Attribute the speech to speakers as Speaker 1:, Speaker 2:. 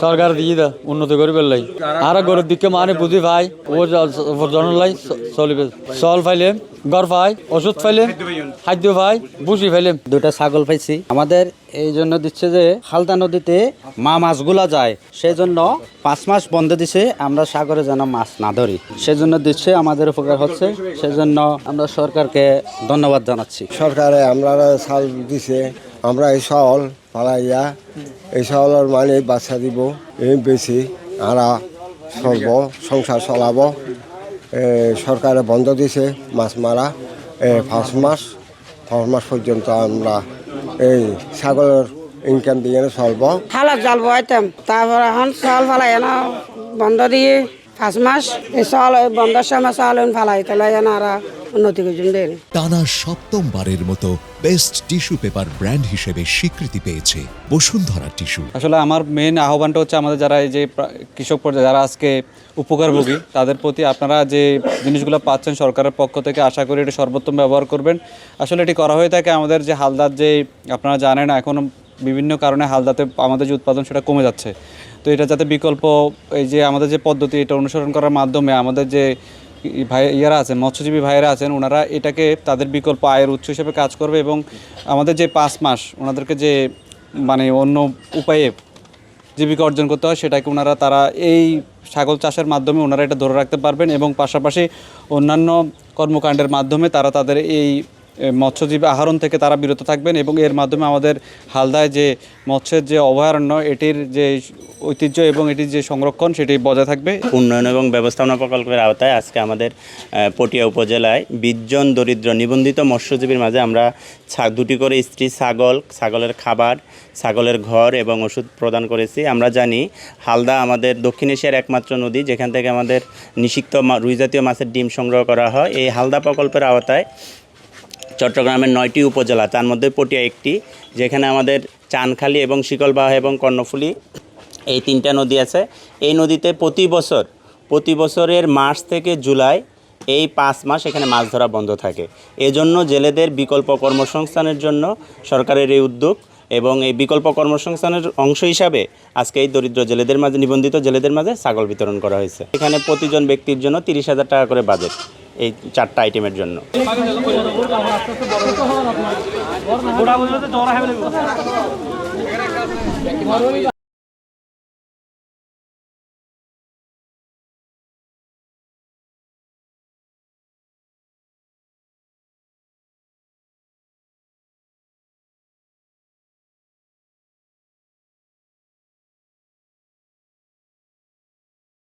Speaker 1: সরকার দিয়ে দা উন্নতি করে পেলাই আর গরিব দিকে মানে বুঝি ভাই ও জনলাই চলিবে চল ফাইলেম ঘর পাই ওষুধ ফাইলেম খাদ্য পাই বুঝি ফাইলেম
Speaker 2: দুটা ছাগল পাইছি আমাদের এই জন্য দিচ্ছে যে হালদা নদীতে মাছগুলা যায় সেই জন্য 5 মাস বন্ধ দিছে আমরা সাগরে যেন মাছ না ধরি সেজন্য দিচ্ছে আমাদের উপকার হচ্ছে সেজন্য আমরা সরকারকে ধন্যবাদ জানাচ্ছি।
Speaker 3: সরকারে আমরা চাল দিছে আমরা এই চাউল পালাইয়া এই চাউলের মানে বাচ্চা দিব এই বেশি আমরা চলব সংসার চলাব। সরকারে বন্ধ দিছে মাছ মারা 5 মাস পর্যন্ত আমরা এই ছাগলের ইনকাম দিয়ে চলব।
Speaker 4: হালত জাল বইতাম তারপর এখন চাল ফালাই না বন্ধ দিয়ে 5 মাস এই চাল বন্ধের সময় চাল ফালাই তাহলে আর উন্নতি করছেন দেন।
Speaker 5: টানা 7ম-বারের মতো বেস্ট টিস্যু পেপার ব্র্যান্ড হিসেবে স্বীকৃতি পেয়েছে বসুন্ধরা টিস্যু।
Speaker 6: আসলে আমার মেইন আহ্বানটা হচ্ছে আমাদের যারা এই যে কৃষক পর্যায়ে যারা আজকে উপকারভোগী তাদের প্রতি আপনারা যে জিনিসগুলো পাচ্ছেন সরকারের পক্ষ থেকে আশা করি এটা সর্বোত্তম ব্যবহার করবেন। আসলে এটি করা হয়ে থাকে আমাদের যে হালদার যে আপনারা জানেন এখনও বিভিন্ন কারণে হালদাতে আমাদের যে উৎপাদন সেটা কমে যাচ্ছে। তো এটা যাতে বিকল্প এই যে আমাদের যে পদ্ধতি এটা অনুসরণ করার মাধ্যমে আমাদের যে ইয়ারা আছেন মৎস্যজীবী ভাইয়েরা আছেন ওনারা এটাকে তাদের বিকল্প আয়ের উৎস হিসেবে কাজ করবে এবং আমাদের যে 5 মাস ওনাদেরকে যে মানে অন্য উপায়ে জীবিকা অর্জন করতে হয় সেটাকে তারা এই ছাগল চাষের মাধ্যমে ওনারা এটা ধরে রাখতে পারবেন এবং পাশাপাশি অন্যান্য কর্মকাণ্ডের মাধ্যমে তারা তাদের এই মৎস্যজীবী আহরণ থেকে তারা বিরত থাকবেন এবং এর মাধ্যমে আমাদের হালদায় যে মৎস্যের যে অভয়ারণ্য এটির যে ঐতিহ্য এবং এটির যে সংরক্ষণ সেটি বজায় থাকবে।
Speaker 7: উন্নয়ন এবং ব্যবস্থাপনা প্রকল্পের আওতায় আজকে আমাদের পটিয়া উপজেলায় 20 জন দরিদ্র নিবন্ধিত মৎস্যজীবীর মাঝে আমরা 2টি করে স্ত্রী ছাগলের খাবার ছাগলের ঘর এবং ওষুধ প্রদান করেছি। আমরা জানি হালদা আমাদের দক্ষিণ এশিয়ার একমাত্র নদী যেখান থেকে আমাদের নিষিক্ত রুই জাতীয় মাছের ডিম সংগ্রহ করা হয়। এই হালদা প্রকল্পের আওতায় চট্টগ্রামের 9টি উপজেলা তার মধ্যে পটিয়া একটি যেখানে আমাদের চানখালী এবং শিকলবাহা এবং কর্ণফুলী এই 3টা নদী আছে। এই নদীতে প্রতি বছরের মার্চ থেকে জুলাই এই 5 মাস এখানে মাছ ধরা বন্ধ থাকে। এজন্য জেলেদের বিকল্প কর্মসংস্থানের জন্য সরকারের এই উদ্যোগ এবং এই বিকল্প কর্মসংস্থানের অংশ হিসাবে আজকে এই দরিদ্র জেলেদের মাঝে নিবন্ধিত জেলেদের মাঝে ছাগল বিতরণ করা হয়েছে। এখানে প্রতিজন ব্যক্তির জন্য 30,000 টাকা করে বাজেট এই 4টা আইটেমের জন্য।